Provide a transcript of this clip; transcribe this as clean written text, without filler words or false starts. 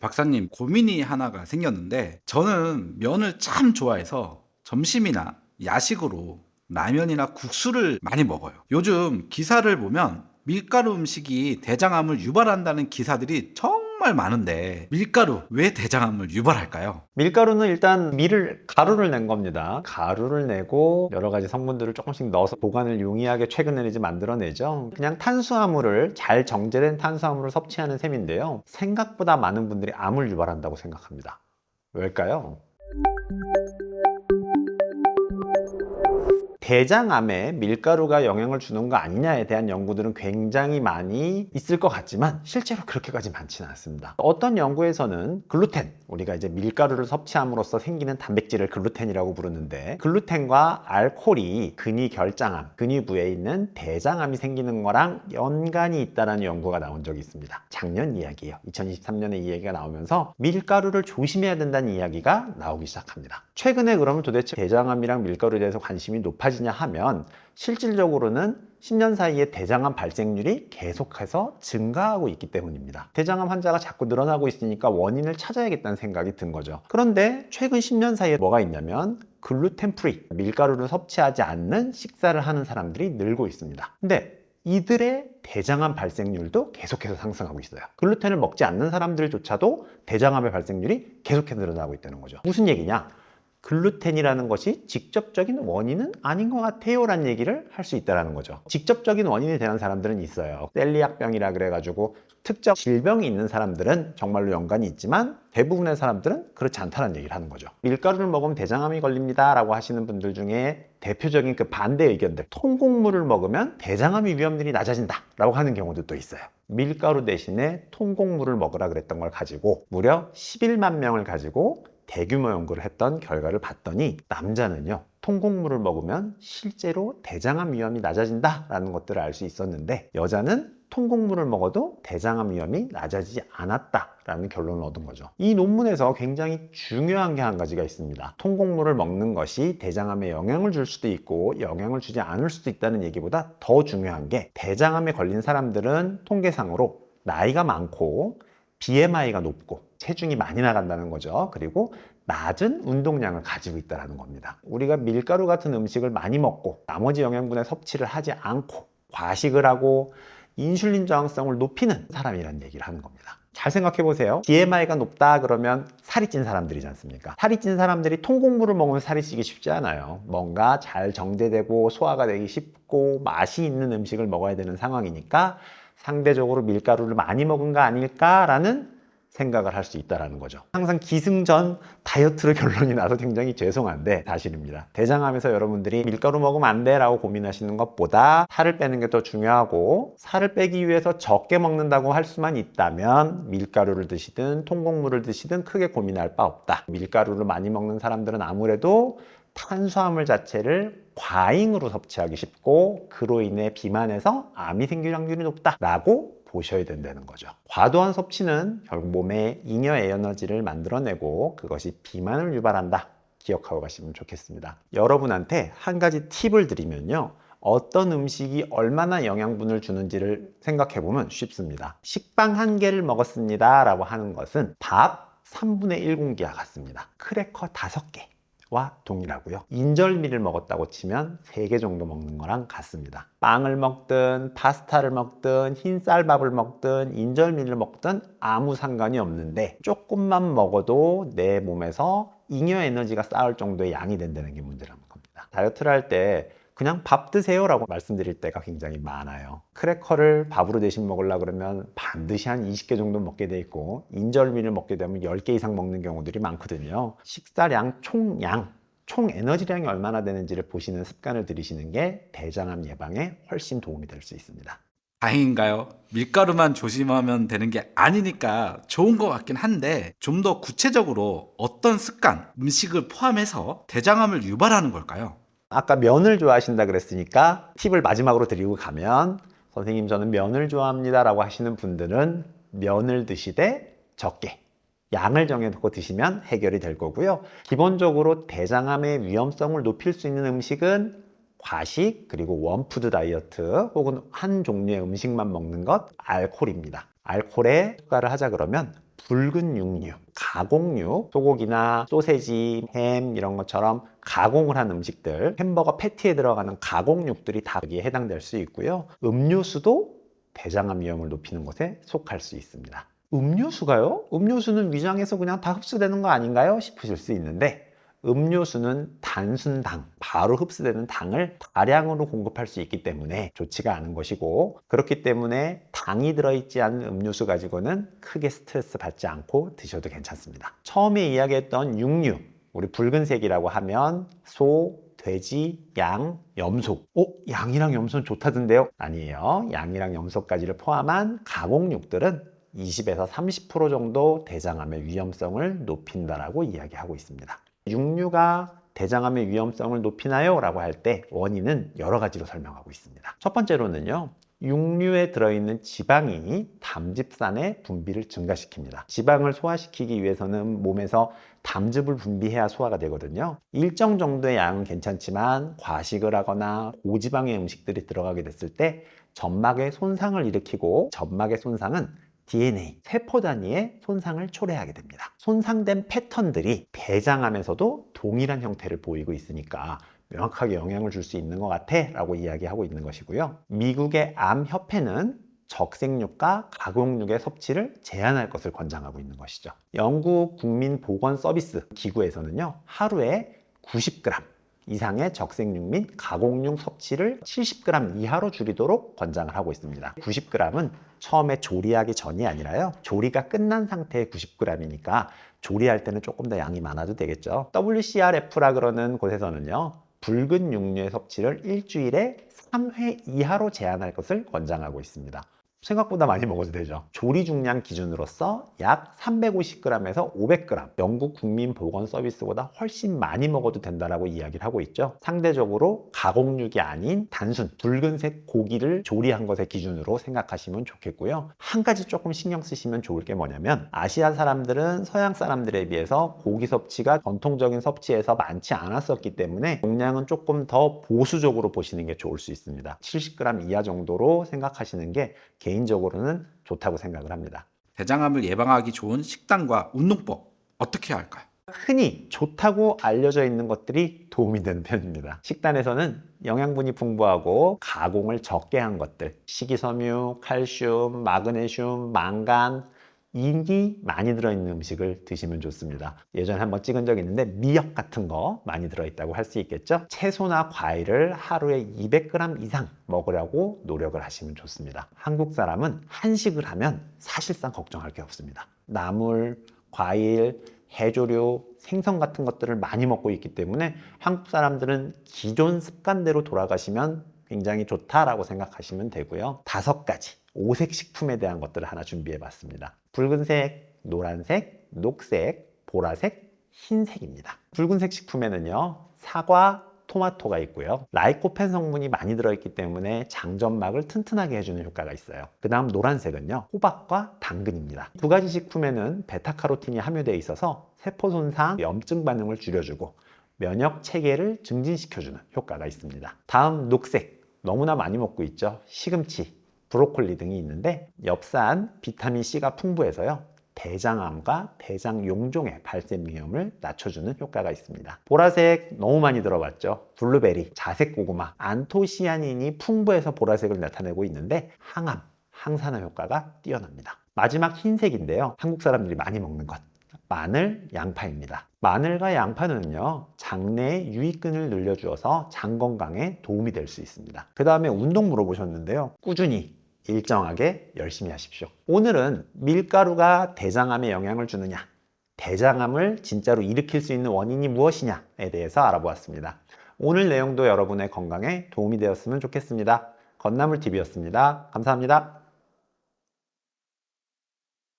박사님, 고민이 하나가 생겼는데, 저는 면을 참 좋아해서 점심이나 야식으로 라면이나 국수를 많이 먹어요. 요즘 기사를 보면 밀가루 음식이 대장암을 유발한다는 기사들이 정말 많은데, 밀가루 왜 대장암을 유발할까요? 밀가루는 일단 가루를 낸 겁니다. 가루를 내고 여러 가지 성분들을 조금씩 넣어서 보관을 용이하게 최근에는 이제 만들어내죠. 그냥 탄수화물을, 잘 정제된 탄수화물을 섭취하는 셈인데요. 생각보다 많은 분들이 암을 유발한다고 생각합니다. 왜일까요? 대장암에 밀가루가 영향을 주는 거 아니냐에 대한 연구들은 굉장히 많이 있을 것 같지만 실제로 그렇게까지 많지는 않습니다. 어떤 연구에서는 글루텐, 우리가 이제 밀가루를 섭취함으로써 생기는 단백질을 글루텐이라고 부르는데, 글루텐과 알코올이 근위 결장암, 근위부에 있는 대장암이 생기는 거랑 연관이 있다는 연구가 나온 적이 있습니다. 작년 이야기예요. 2023년에 이 얘기가 나오면서 밀가루를 조심해야 된다는 이야기가 나오기 시작합니다. 최근에 그러면 도대체 대장암이랑 밀가루에 대해서 관심이 높아지냐 하면, 실질적으로는 10년 사이에 대장암 발생률이 계속해서 증가하고 있기 때문입니다. 대장암 환자가 자꾸 늘어나고 있으니까 원인을 찾아야겠다는 생각이 든 거죠. 그런데 최근 10년 사이에 뭐가 있냐면, 글루텐 프리, 밀가루를 섭취하지 않는 식사를 하는 사람들이 늘고 있습니다. 근데 이들의 대장암 발생률도 계속해서 상승하고 있어요. 글루텐을 먹지 않는 사람들조차도 대장암의 발생률이 계속해서 늘어나고 있다는 거죠. 무슨 얘기냐? 글루텐이라는 것이 직접적인 원인은 아닌 것 같아요 라는 얘기를 할 수 있다는 거죠. 직접적인 원인에 대한 사람들은 있어요. 셀리악병이라 그래가지고 특정 질병이 있는 사람들은 정말로 연관이 있지만, 대부분의 사람들은 그렇지 않다는 얘기를 하는 거죠. 밀가루를 먹으면 대장암이 걸립니다 라고 하시는 분들 중에 대표적인 그 반대 의견들, 통곡물을 먹으면 대장암 위험률이 낮아진다 라고 하는 경우도 또 있어요. 밀가루 대신에 통곡물을 먹으라 그랬던 걸 가지고 무려 11만 명을 가지고 대규모 연구를 했던 결과를 봤더니, 남자는요, 통곡물을 먹으면 실제로 대장암 위험이 낮아진다라는 것들을 알 수 있었는데, 여자는 통곡물을 먹어도 대장암 위험이 낮아지지 않았다라는 결론을 얻은 거죠. 이 논문에서 굉장히 중요한 게 한 가지가 있습니다. 통곡물을 먹는 것이 대장암에 영향을 줄 수도 있고 영향을 주지 않을 수도 있다는 얘기보다 더 중요한 게, 대장암에 걸린 사람들은 통계상으로 나이가 많고 BMI가 높고 체중이 많이 나간다는 거죠. 그리고 낮은 운동량을 가지고 있다는 겁니다. 우리가 밀가루 같은 음식을 많이 먹고 나머지 영양분의 섭취를 하지 않고 과식을 하고 인슐린 저항성을 높이는 사람이라는 얘기를 하는 겁니다. 잘 생각해 보세요. BMI가 높다 그러면 살이 찐 사람들이지 않습니까? 살이 찐 사람들이 통곡물을 먹으면 살이 찌기 쉽지 않아요. 뭔가 잘 정제되고 소화가 되기 쉽고 맛이 있는 음식을 먹어야 되는 상황이니까 상대적으로 밀가루를 많이 먹은 거 아닐까라는 생각을 할 수 있다는 거죠. 항상 기승전 다이어트로 결론이 나서 굉장히 죄송한데 사실입니다. 대장암에서 여러분들이 밀가루 먹으면 안 돼 라고 고민하시는 것보다 살을 빼는 게 더 중요하고, 살을 빼기 위해서 적게 먹는다고 할 수만 있다면 밀가루를 드시든 통곡물을 드시든 크게 고민할 바 없다. 밀가루를 많이 먹는 사람들은 아무래도 탄수화물 자체를 과잉으로 섭취하기 쉽고, 그로 인해 비만해서 암이 생길 확률이 높다라고 보셔야 된다는 거죠. 과도한 섭취는 결국 몸에 잉여 에너지를 만들어내고 그것이 비만을 유발한다. 기억하고 가시면 좋겠습니다. 여러분한테 한 가지 팁을 드리면요, 어떤 음식이 얼마나 영양분을 주는지를 생각해 보면 쉽습니다. 식빵 한 개를 먹었습니다 라고 하는 것은 밥 3분의 1공기와 같습니다. 크래커 5개 와 동일하고요. 인절미를 먹었다고 치면 3개 정도 먹는 거랑 같습니다. 빵을 먹든 파스타를 먹든 흰쌀밥을 먹든 인절미를 먹든 아무 상관이 없는데, 조금만 먹어도 내 몸에서 잉여 에너지가 쌓을 정도의 양이 된다는 게 문제라는 겁니다. 다이어트를 할 때 그냥 밥 드세요 라고 말씀드릴 때가 굉장히 많아요. 크래커를 밥으로 대신 먹으려고 그러면 반드시 한 20개 정도 먹게 돼 있고, 인절미를 먹게 되면 10개 이상 먹는 경우들이 많거든요. 식사량 총 에너지량이 얼마나 되는지를 보시는 습관을 들이시는 게 대장암 예방에 훨씬 도움이 될 수 있습니다. 다행인가요? 밀가루만 조심하면 되는 게 아니니까 좋은 것 같긴 한데, 좀 더 구체적으로 어떤 습관, 음식을 포함해서 대장암을 유발하는 걸까요? 아까 면을 좋아하신다 그랬으니까 팁을 마지막으로 드리고 가면, 선생님 저는 면을 좋아합니다 라고 하시는 분들은 면을 드시되 적게 양을 정해놓고 드시면 해결이 될 거고요. 기본적으로 대장암의 위험성을 높일 수 있는 음식은 과식, 그리고 원푸드 다이어트 혹은 한 종류의 음식만 먹는 것, 알코올입니다. 알코올에 추가를 하자 그러면 붉은 육류, 가공육, 소고기나 소세지, 햄 이런 것처럼 가공을 한 음식들, 햄버거 패티에 들어가는 가공육들이 다 여기에 해당될 수 있고요. 음료수도 대장암 위험을 높이는 것에 속할 수 있습니다. 음료수가요? 음료수는 위장에서 그냥 다 흡수되는 거 아닌가요? 싶으실 수 있는데 음료수는 단순당, 바로 흡수되는 당을 다량으로 공급할 수 있기 때문에 좋지가 않은 것이고, 그렇기 때문에 당이 들어있지 않은 음료수 가지고는 크게 스트레스 받지 않고 드셔도 괜찮습니다. 처음에 이야기했던 육류, 우리 붉은색이라고 하면 소, 돼지, 양, 염소. 양이랑 염소는 좋다던데요? 아니에요. 양이랑 염소까지를 포함한 가공육들은 20에서 30% 정도 대장암의 위험성을 높인다라고 이야기하고 있습니다. 육류가 대장암의 위험성을 높이나요? 라고 할 때 원인은 여러 가지로 설명하고 있습니다. 첫 번째로는요, 육류에 들어있는 지방이 담즙산의 분비를 증가시킵니다. 지방을 소화시키기 위해서는 몸에서 담즙을 분비해야 소화가 되거든요. 일정 정도의 양은 괜찮지만 과식을 하거나 고지방의 음식들이 들어가게 됐을 때 점막에 손상을 일으키고, 점막의 손상은 DNA, 세포 단위의 손상을 초래하게 됩니다. 손상된 패턴들이 대장암에서도 동일한 형태를 보이고 있으니까 명확하게 영향을 줄 수 있는 것 같아 라고 이야기하고 있는 것이고요. 미국의 암협회는 적색육과 가공육의 섭취를 제한할 것을 권장하고 있는 것이죠. 영국 국민보건서비스 기구에서는요, 하루에 90g 이상의 적색육 및 가공육 섭취를 70g 이하로 줄이도록 권장을 하고 있습니다. 90g은 처음에 조리하기 전이 아니라요, 조리가 끝난 상태의 90g이니까 조리할 때는 조금 더 양이 많아도 되겠죠. WCRF라 그러는 곳에서는요, 붉은 육류의 섭취를 일주일에 3회 이하로 제한할 것을 권장하고 있습니다. 생각보다 많이 먹어도 되죠. 조리 중량 기준으로서 약 350g에서 500g, 영국 국민보건서비스보다 훨씬 많이 먹어도 된다라고 이야기를 하고 있죠. 상대적으로 가공육이 아닌 단순 붉은색 고기를 조리한 것의 기준으로 생각하시면 좋겠고요. 한 가지 조금 신경 쓰시면 좋을 게 뭐냐면, 아시아 사람들은 서양 사람들에 비해서 고기 섭취가 전통적인 섭취에서 많지 않았었기 때문에 용량은 조금 더 보수적으로 보시는 게 좋을 수 있습니다. 70g 이하 정도로 생각하시는 게 개인적으로는 좋다고 생각을 합니다. 대장암을 예방하기 좋은 식단과 운동법 어떻게 해야 할까요? 흔히 좋다고 알려져 있는 것들이 도움이 되는 편입니다. 식단에서는 영양분이 풍부하고 가공을 적게 한 것들, 식이섬유, 칼슘, 마그네슘, 망간, 인이 많이 들어있는 음식을 드시면 좋습니다. 예전에 한번 찍은 적이 있는데 미역 같은 거 많이 들어있다고 할 수 있겠죠. 채소나 과일을 하루에 200g 이상 먹으려고 노력을 하시면 좋습니다. 한국 사람은 한식을 하면 사실상 걱정할 게 없습니다. 나물, 과일, 해조류, 생선 같은 것들을 많이 먹고 있기 때문에 한국 사람들은 기존 습관대로 돌아가시면 굉장히 좋다라고 생각하시면 되고요. 5가지 5색 식품에 대한 것들을 하나 준비해 봤습니다. 붉은색, 노란색, 녹색, 보라색, 흰색입니다. 붉은색 식품에는요, 사과, 토마토가 있고요. 라이코펜 성분이 많이 들어있기 때문에 장점막을 튼튼하게 해주는 효과가 있어요. 그 다음 노란색은요, 호박과 당근입니다. 두 가지 식품에는 베타카로틴이 함유되어 있어서 세포 손상, 염증 반응을 줄여주고 면역 체계를 증진시켜주는 효과가 있습니다. 다음 녹색, 너무나 많이 먹고 있죠. 시금치, 브로콜리 등이 있는데 엽산, 비타민C가 풍부해서요, 대장암과 대장 용종의 발생 위험을 낮춰주는 효과가 있습니다. 보라색 너무 많이 들어봤죠. 블루베리, 자색 고구마, 안토시아닌이 풍부해서 보라색을 나타내고 있는데 항암, 항산화 효과가 뛰어납니다. 마지막 흰색인데요, 한국 사람들이 많이 먹는 것, 마늘, 양파입니다. 마늘과 양파는요, 장내의 유익균을 늘려주어서 장 건강에 도움이 될 수 있습니다. 그 다음에 운동 물어보셨는데요, 꾸준히 일정하게 열심히 하십시오. 오늘은 밀가루가 대장암에 영향을 주느냐, 대장암을 진짜로 일으킬 수 있는 원인이 무엇이냐에 대해서 알아보았습니다. 오늘 내용도 여러분의 건강에 도움이 되었으면 좋겠습니다. 건나물TV였습니다. 감사합니다.